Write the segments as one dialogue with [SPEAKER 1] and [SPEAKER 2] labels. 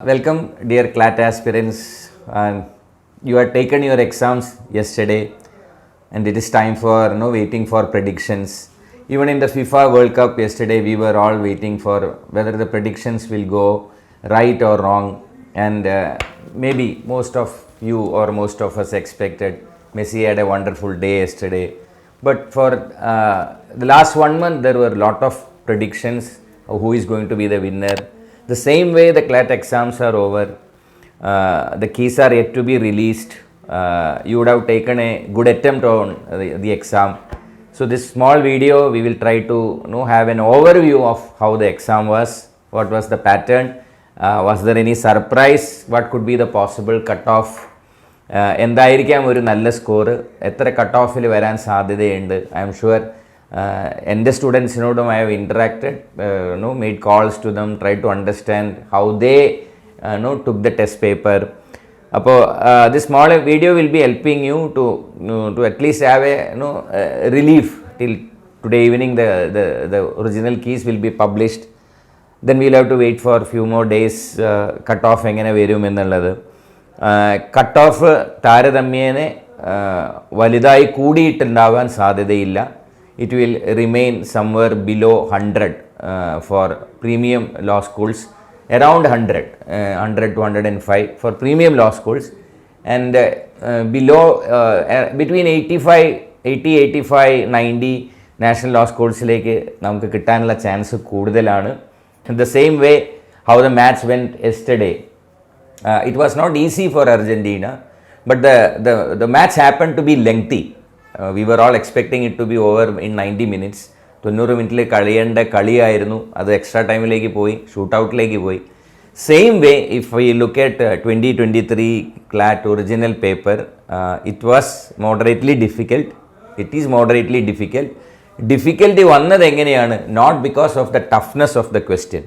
[SPEAKER 1] Welcome, dear CLAT aspirants. You had taken your exams yesterday, and it is time for waiting for predictions. Even in the FIFA World Cup yesterday, we were all waiting for whether the predictions will go right or wrong. And maybe most of you or most of us expected Messi had a wonderful day yesterday. But for the last 1 month, there were a lot of predictions of who is going to be the winner. The same way the CLAT exams are over, the keys are yet to be released. You would have taken a good attempt on the exam. So this small video, we will try to have an overview of how the exam was, what was the pattern, was there any surprise, what could be the possible cutoff, എന്തായിരിക്കാം ഒരു നല്ല score, എത്ര cut ഓഫിൽ വരാൻ സാധ്യതയുണ്ട്. I am sure എൻ്റെ സ്റ്റുഡൻസിനോടും I have interacted, made calls to them, try to understand how they took the test paper. അപ്പോൾ this small video will be helping you to at least have a relief till today evening. The original keys will be published. Then we'll have to wait for a few more days. Cut off എങ്ങനെ വരും എന്നുള്ളത്. Cut off താരതമ്യേന വലുതായി കൂടിയിട്ടുണ്ടാവാൻ സാധ്യതയില്ല. It will remain somewhere below 100 for premium law schools, around 100 to 105 for premium law schools, and below between 85, 90 national law schools-ലേക്ക് നമുക്ക് കിട്ടാനുള്ള chance കൂടുതലാണ്. The same way how the match went yesterday, it was not easy for Argentina, but the match happened to be lengthy. We were all expecting it to be over in 90 minutes. 90 മിനിറ്റിൽ കഴിയേണ്ട കളിയായിരുന്നു, അത് extra ടൈമിലേക്ക് പോയി, ഷൂട്ടൗട്ടിലേക്ക് പോയി. Same way if we look at 2023 CLAT original paper, it was moderately difficult. It is moderately difficult. Difficulty വന്നത് എങ്ങനെയാണ്? Not because of the toughness of the question.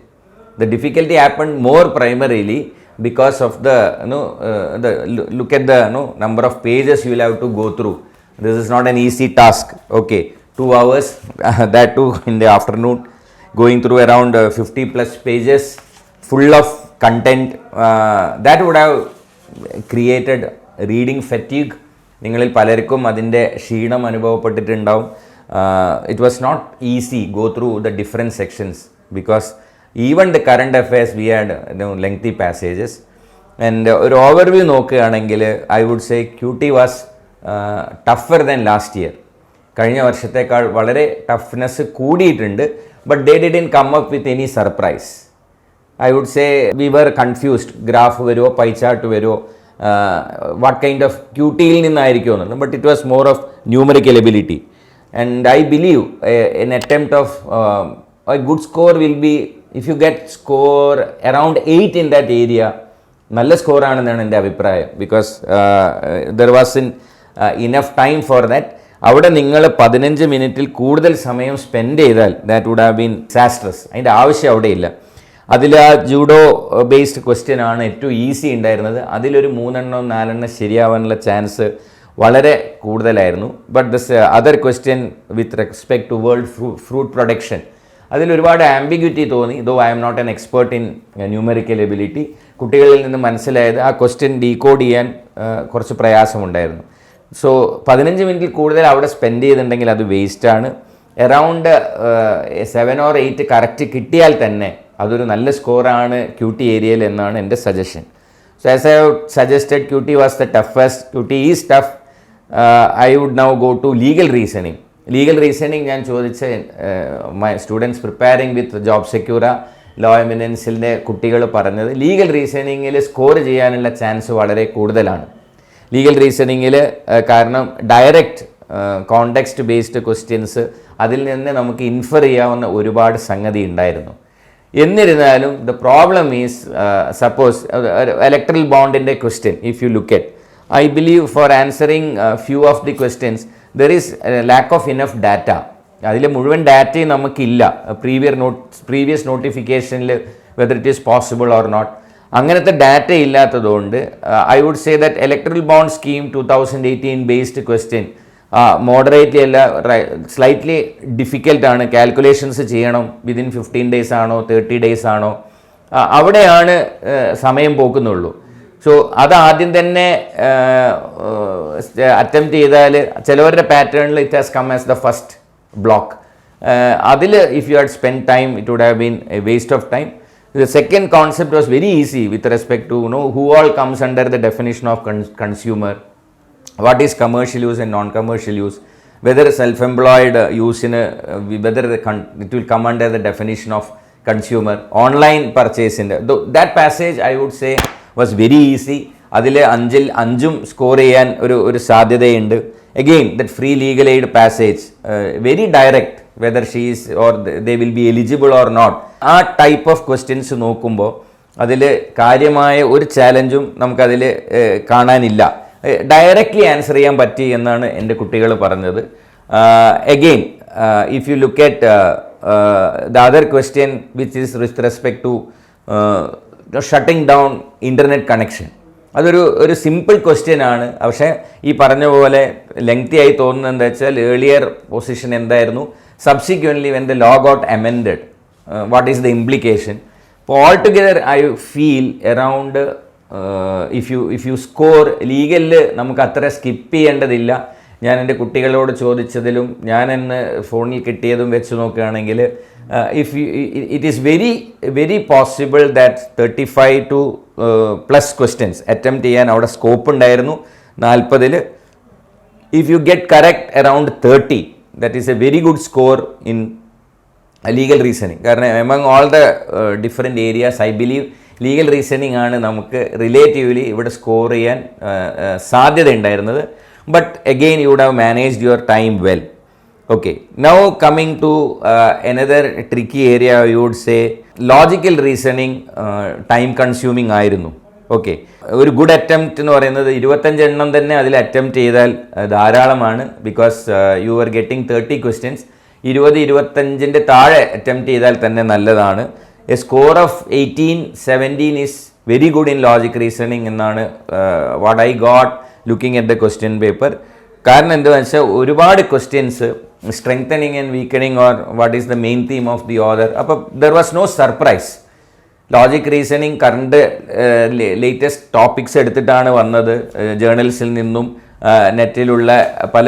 [SPEAKER 1] The difficulty happen more primarily because of the look at the number of pages you will have to go through. This is not an easy task. Okay, 2 hours, that too in the afternoon, going through around 50 plus pages full of content. That would have created reading fatigue. നിങ്ങളിൽ പലർക്കും അതിൻ്റെ ക്ഷീണം അനുഭവപ്പെട്ടിട്ടുണ്ടാവും. It was not easy go through the different sections because even the current affairs we had lengthy passages. And ഒരു overview നോക്കുകയാണെങ്കിൽ I would say QT was tougher than last year. കഴിഞ്ഞ വർഷത്തേക്കാൾ വളരെ toughness കൂടിയിട്ടുണ്ട്. But they didn't come up with any surprise. I would say we were confused. Graph വരുമോ, pie chart വരുമോ, what kind of ക്യൂട്ടിയിൽ നിന്നായിരിക്കുമോ എന്നുള്ളത്. But it was more of numerical ability. And I believe an attempt of a good score will be if you get score around 8 in that area. നല്ല സ്കോറാണെന്നാണ് എൻ്റെ അഭിപ്രായം. Because there was enough time for that. അവിടെ നിങ്ങൾ 15 മിനിറ്റിൽ കൂടുതൽ സമയം spend ചെയ്താൽ that would have been disastrous. അതിൻ്റെ ആവശ്യം അവിടെയില്ല. അതിൽ ആ ജൂഡോ ബേസ്ഡ് ക്വസ്റ്റ്യൻ ആണ് ഏറ്റവും ഈസി ഉണ്ടായിരുന്നത്. അതിലൊരു 3-4 ശരിയാവാനുള്ള ചാൻസ് വളരെ കൂടുതലായിരുന്നു. But this other question with respect to world fruit production, അതിലൊരുപാട് ആംബിഗ്വിറ്റി തോന്നി. Though I am not an expert in numerical ability. കുട്ടികളിൽ നിന്ന് മനസ്സിലായത് ആ ക്വസ്റ്റ്യൻ ഡീകോഡ് ചെയ്യാൻ കുറച്ച് പ്രയാസമുണ്ടായിരുന്നു. സോ 15 മിനിറ്റിൽ കൂടുതൽ അവിടെ സ്പെൻഡ് ചെയ്തിട്ടുണ്ടെങ്കിൽ അത് വേസ്റ്റാണ്. അറൗണ്ട് 7 or 8 കറക്റ്റ് കിട്ടിയാൽ തന്നെ അതൊരു നല്ല സ്കോറാണ് QT ഏരിയയിൽ എന്നാണ് എൻ്റെ suggestion. So as I have suggested, QT was the toughest. QT is tough. I would now go to legal reasoning. Legal reasoning ഞാൻ ചോദിച്ച my students preparing with job secure law എമിനൻസിൻ്റെ കുട്ടികൾ പറഞ്ഞത് ലീഗൽ റീസണിങ്ങിൽ score ചെയ്യാനുള്ള chance വളരെ കൂടുതലാണ്. Legal റീസണിങ്ങിൽ കാരണം ഡയറക്റ്റ് കോണ്ടെക്സ്റ്റ് ബേസ്ഡ് ക്വസ്റ്റ്യൻസ്, അതിൽ നിന്ന് നമുക്ക് ഇൻഫർ ചെയ്യാവുന്ന ഒരുപാട് സംഗതി ഉണ്ടായിരുന്നു. എന്നിരുന്നാലും the problem is suppose electoral ബോണ്ടിൻ്റെ question if you look at, I believe for answering few of the questions there is lack of enough data. അതിൽ മുഴുവൻ ഡാറ്റയും നമുക്കില്ല. പ്രീവിയസ് നോട്ടിഫിക്കേഷനിൽ whether it is possible or not, അങ്ങനത്തെ data ഇല്ലാത്തതുകൊണ്ട് I would say that electoral bond scheme 2018 based question moderately അല്ല, slightly ഡിഫിക്കൽട്ടാണ്. Calculations ചെയ്യണം. വിതിൻ 15 days ആണോ 30 days ആണോ, അവിടെയാണ് സമയം പോക്കുന്നുള്ളൂ. സോ അത് ആദ്യം തന്നെ അറ്റംപ്റ്റ് ചെയ്താൽ ചിലവരുടെ പാറ്റേണിൽ it has come as the first block. അതിൽ if you had spend time it would have been a waste of time. The second concept was very easy with respect to who all comes under the definition of consumer, what is commercial use and non-commercial use, whether self-employed use whether it will come under the definition of consumer, online purchase that passage I would say was very easy. അതിൽ അഞ്ചും score ചെയ്യാൻ ഒരു സാധ്യതയുണ്ട്. Again that free legal aid passage very direct, whether she is or they will be eligible or not. ആ type of questions നോക്കുമ്പോൾ അതിൽ കാര്യമായ ഒരു ചാലഞ്ചും നമുക്കതിൽ കാണാനില്ല. ഡയറക്റ്റ്ലി ആൻസർ ചെയ്യാൻ പറ്റി എന്നാണ് എൻ്റെ കുട്ടികൾ പറഞ്ഞത്. Again if you look at the other question which is with respect to shutting down internet connection, അതൊരു സിമ്പിൾ ക്വസ്റ്റ്യൻ ആണ്. പക്ഷേ ഈ പറഞ്ഞ പോലെ ലെങ്തി ആയി തോന്നുന്നത് എന്താ വെച്ചാൽ ഏർലിയർ പൊസിഷൻ എന്തായിരുന്നു, subsequently when the law got amended what is the implication. So altogether I feel around if you score legal നമുക്ക് അത്ര സ്കിപ്പ് ചെയ്യേണ്ടതില്ല. ഞാൻ എൻ്റെ കുട്ടികളോട് ചോദിച്ചതിലും ഞാൻ എന്നെ ഫോണിൽ കിട്ടിയതും വെച്ച് നോക്കുകയാണെങ്കിൽ it is very possible that 35 to plus questions attempt ചെയ്യാൻ അവിടെ സ്കോപ്പ് ഉണ്ടായിരുന്നു 40-ൽ. if you get correct around 30, that is a very good score in legal reasoning. കാരണം among all the different areas I believe legal reasoning ആണ് നമുക്ക് relatively ഇവിടെ score ചെയ്യാൻ സാധ്യത ഉണ്ടായിരുന്നത്. But again you would have managed your time well. Okay, now coming to another tricky area, you would say logical reasoning time consuming ആയിരുന്നു. Okay, ഒരു good attempt എന്ന് പറയുന്നത് 25 എണ്ണം തന്നെ അതിൽ അറ്റംപ്റ്റ് ചെയ്താൽ ധാരാളമാണ്. Because you are getting 30 questions. 20-25 താഴെ അറ്റംപ്റ്റ് ചെയ്താൽ തന്നെ നല്ലതാണ്. A score of 18-17 is very good in logic reasoning എന്നാണ് what I got looking at the question paper. കാരണം എന്താണെന്ന് വെച്ചാൽ ഒരുപാട് questions strengthening and weakening or what is the main theme of the other. അപ്പോൾ there was no surprise. Logic reasoning current latest topics എടുത്തിട്ടാണ് വന്നത്. ജേർണൽസിൽ നിന്നും നെറ്റിലുള്ള പല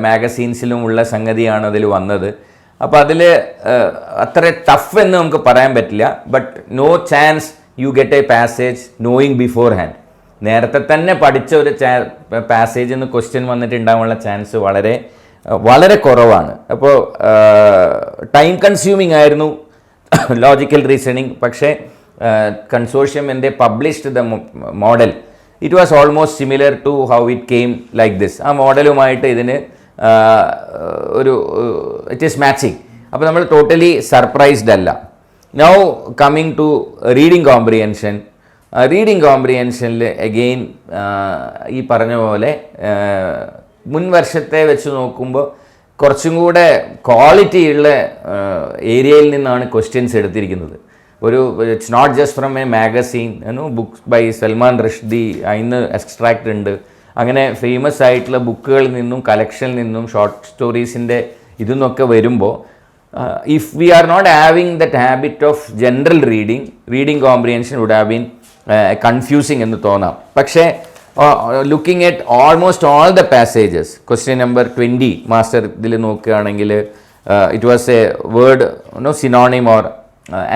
[SPEAKER 1] മാഗസീൻസിലും ഉള്ള സംഗതിയാണ് അതിൽ വന്നത്. അപ്പോൾ അതിൽ അത്ര ടഫ് എന്ന് നമുക്ക് പറയാൻ പറ്റില്ല. But no chance you get a passage knowing beforehand. നേരത്തെ തന്നെ പഠിച്ച ഒരു പാസേജിൽ നിന്ന് ക്വസ്റ്റ്യൻ വന്നിട്ടുണ്ടാകാനുള്ള ചാൻസ് വളരെ വളരെ കുറവാണ്. അപ്പോൾ ടൈം കൺസ്യൂമിങ് ആയിരുന്നു ലോജിക്കൽ റീസണിങ്. പക്ഷേ കൺസോർഷ്യം എൻ്റെ published the model, it was almost similar to how it came like this. ആ മോഡലുമായിട്ട് ഇതിന് ഇറ്റ് ഈസ് മാച്ചിങ്. അപ്പോൾ നമ്മൾ ടോട്ടലി സർപ്രൈസ്ഡ് അല്ല. Now coming to reading comprehension. Reading കോംപ്രിഹെൻഷനിൽ അഗെയിൻ ഈ പറഞ്ഞ പോലെ മുൻ വർഷത്തെ വെച്ച് നോക്കുമ്പോൾ കുറച്ചും കൂടെ ക്വാളിറ്റിയുള്ള ഏരിയയിൽ നിന്നാണ് ക്വസ്റ്റ്യൻസ് എടുത്തിരിക്കുന്നത്. It's not just from a magazine, books by Salman Rushdie അതിന് എക്സ്ട്രാക്റ്റ് ഉണ്ട്. അങ്ങനെ ഫേമസ് ആയിട്ടുള്ള ബുക്കുകളിൽ നിന്നും കളക്ഷനിൽ നിന്നും ഷോർട്ട് സ്റ്റോറീസിൻ്റെ ഇതെന്നൊക്കെ വരുമ്പോൾ if we are not having that habit of general reading comprehension would have been confusing എന്ന് തോന്നാം. പക്ഷേ looking at almost all the passages, question number 20 master ഇതിൽ നോക്കുകയാണെങ്കിൽ it was a word synonym or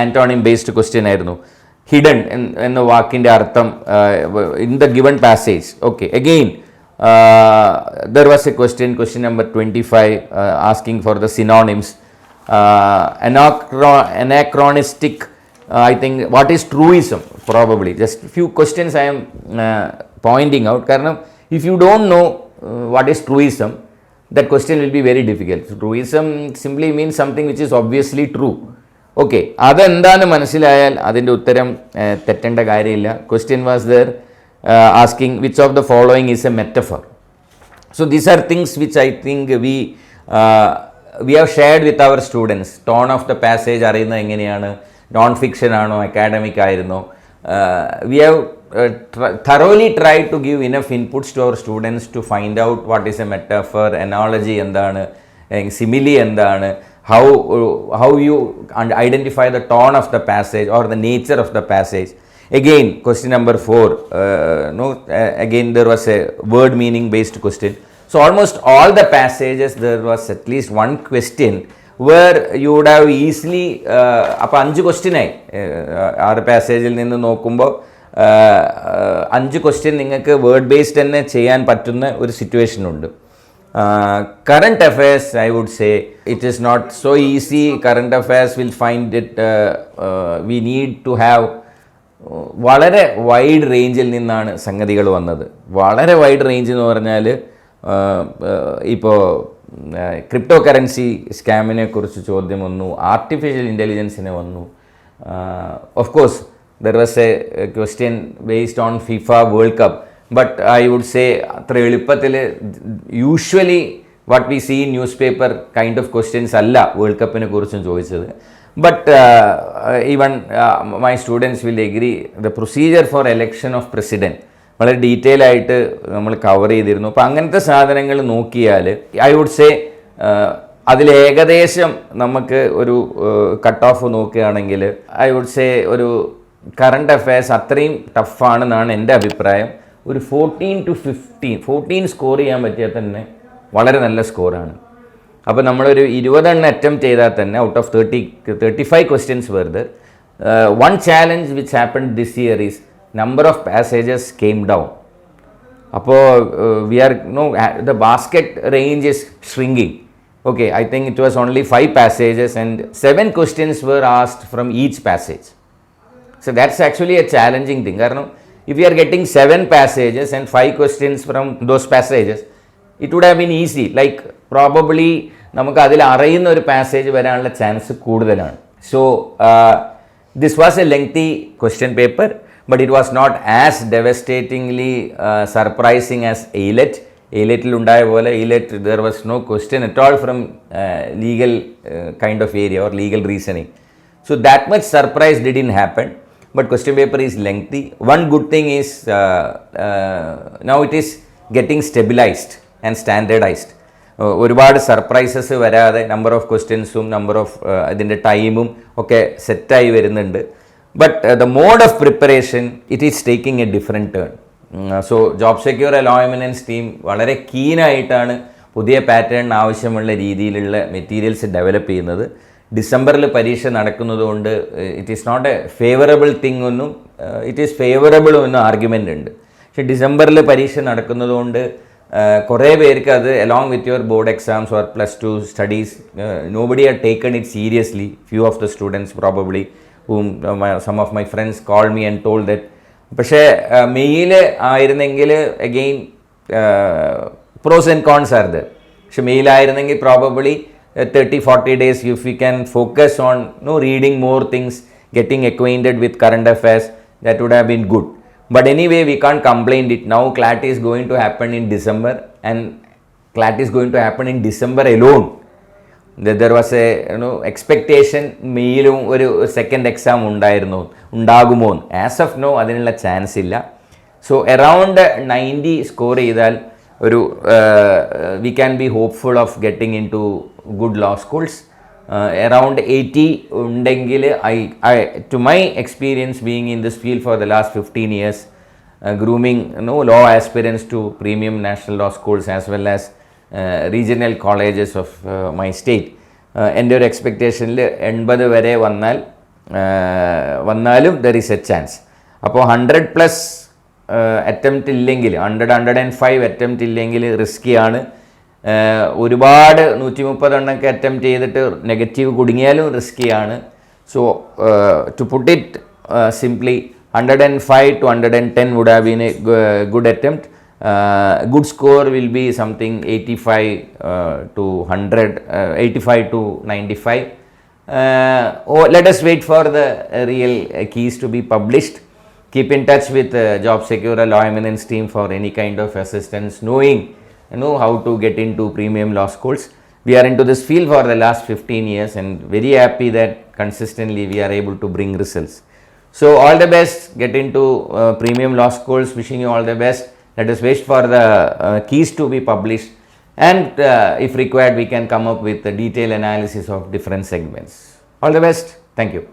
[SPEAKER 1] antonym based question ആയിരുന്നു. Hidden എന്ന വാക്കിൻ്റെ അർത്ഥം in the given passage. Okay, again there was a question number 25 asking for the synonyms. anachronistic, I think, what is truism, probably. Just few questions I am pointing out. കാരണം if you don't know what is truism, that question will be very difficult. Truism simply means something which is obviously true. Okay, അതെന്താണെന്ന് മനസ്സിലായാൽ അതിൻ്റെ ഉത്തരം തെറ്റേണ്ട കാര്യമില്ല. Question was there asking which of the following is a metaphor. So these are things which I think we have shared with our students. Tone of the passage അറിയുന്നത് എങ്ങനെയാണ്, non fiction ആണോ academic ആയിരുന്നോ. We have thoroughly tried to give enough inputs to our students to find out what is a metaphor, analogy എന്താണ്, simile എന്താണ്. how you identify the tone of the passage or the nature of the passage. Again, question number 4, again there was a word meaning based question. So almost all the passages there was at least one question where you would have easily അപ്പോൾ 5 ക്വസ്റ്റ്യനായി 6 പാസേജിൽ നിന്ന് നോക്കുമ്പോൾ 5 question നിങ്ങൾക്ക് word based തന്നെ ചെയ്യാൻ പറ്റുന്ന ഒരു situation ഉണ്ട്. Current affairs, I would say it is not so easy. Current affairs will find it, we need to have വളരെ വൈഡ് റേഞ്ചിൽ നിന്നാണ് സംഗതികൾ വന്നത്. വളരെ വൈഡ് റേഞ്ച് എന്ന് പറഞ്ഞാൽ ഇപ്പോൾ ക്രിപ്റ്റോ കറൻസി സ്കാമിനെ കുറിച്ച് ചോദ്യം വന്നു, ആർട്ടിഫിഷ്യൽ ഇൻ്റലിജൻസിനെ വന്നു. Of course there was a question based on FIFA world cup, but I would say അത്ര എളുപ്പത്തിൽ usually what we see in newspaper kind of questions അല്ല വേൾഡ് കപ്പിനെ കുറിച്ചും ചോദിച്ചത്. But even my students will agree, the procedure for election of president വളരെ detail ആയിട്ട് നമ്മൾ cover ചെയ്തിരുന്നു. അപ്പോൾ അങ്ങനത്തെ സാധനങ്ങൾ നോക്കിയാൽ ഐ വുഡ് സേ അതിൽ ഏകദേശം നമുക്ക് ഒരു കട്ട് ഓഫ് നോക്കുകയാണെങ്കിൽ ഐ വുഡ് സേ ഒരു കറണ്ട് അഫയേഴ്സ് അത്രയും ടഫാണെന്നാണ് എൻ്റെ അഭിപ്രായം. ഒരു 14 to 15 സ്കോർ ചെയ്യാൻ പറ്റിയാൽ തന്നെ വളരെ നല്ല സ്കോറാണ്. അപ്പോൾ നമ്മളൊരു 20 അറ്റംപ്റ്റ് ചെയ്താൽ തന്നെ ഔട്ട് ഓഫ് 35 ക്വസ്റ്റ്യൻസ് വെറുതെ. One challenge which happened this year is number of passages came down. അപ്പോൾ we are the basket range is shrinking. Okay, I think it was only 5 passages and 7 questions were asked from each passage. So that's actually a challenging thing. കാരണം if you are getting 7 passages and 5 questions from those passages, it would have been easy. Like probably നമുക്ക് അതിൽ അറിയുന്ന ഒരു passage വരാനുള്ള chance കൂടുതലാണ്. So this was a lengthy question paper, but it was not as devastatingly surprising as AILET. എയ്ലെറ്റിലുണ്ടായ പോലെ AILET there was no question at all from legal kind of area or legal reasoning. So that much surprise didn't happen, but question paper is lengthy. One good thing is now it is getting stabilized and standardized. ഒരുപാട് surprises വരാതെ number of ക്വസ്റ്റ്യൻസും number of അതിൻ്റെ ടൈമും ഒക്കെ സെറ്റായി വരുന്നുണ്ട്. But the mode of preparation it is taking a different turn. So job secure law eminence team വളരെ കീനായിട്ടാണ് പുതിയ പാറ്റേണിന് ആവശ്യമുള്ള രീതിയിലുള്ള മെറ്റീരിയൽസ് ഡെവലപ്പ് ചെയ്യുന്നത്. ഡിസംബറിൽ പരീക്ഷ നടക്കുന്നതുകൊണ്ട് it is not a favourable thing ഒന്നും, ഇറ്റ് ഈസ് ഫേവറബിൾ എന്നും ആർഗ്യുമെൻ്റ് ഉണ്ട്. പക്ഷേ ഡിസംബറിൽ പരീക്ഷ നടക്കുന്നതുകൊണ്ട് കുറേ പേർക്ക് അത് along with your board exams or +2 studies nobody had taken it seriously. Few of the students probably whom some of my friends called me and told that. പക്ഷേ മെയിൽ ആയിരുന്നെങ്കിൽ again pros and cons are there. പക്ഷെ മെയിലായിരുന്നെങ്കിൽ probably 30-40 days if we can focus on reading more things, getting acquainted with current affairs, that would have been good. But anyway, we can't complain it. Now CLAT is going to happen in December, and CLAT is going to happen in December alone. There was a expectation മെയിലും ഒരു second exam ഉണ്ടാകുമോ. As of now അതിനുള്ള chance ഇല്ല. So around 90 score ചെയ്താൽ ഒരു we can be hopeful of getting into good law schools. അറൗണ്ട് 80 ഉണ്ടെങ്കിൽ to my experience being in this field for the last 15 years, grooming law aspirants to premium national law schools as well as regional colleges of my state, എൻ്റെ ഒരു എക്സ്പെക്റ്റേഷനിൽ 80 വരെ വന്നാലും there is a chance. അപ്പോൾ 100+ attempt ഇല്ലെങ്കിൽ 105 attempt ഇല്ലെങ്കിൽ റിസ്ക്കിയാണ്. ഒരുപാട് 130 attempt ചെയ്തിട്ട് negative കുടുങ്ങിയാലും റിസ്ക്കിയാണ്. So to put it simply 105 to 110 would have been a good attempt. Good score will be something 85 to 100, 85 to 95. Let us wait for the real keys to be published. Keep in touch with Job Secure Law Eminence team for any kind of assistance, knowing how to get into premium law schools. We are into this field for the last 15 years and very happy that consistently we are able to bring results. So all the best, get into premium law schools. Wishing you all the best. Let us wait for the keys to be published and if required we can come up with a detailed analysis of different segments. All the best. Thank you.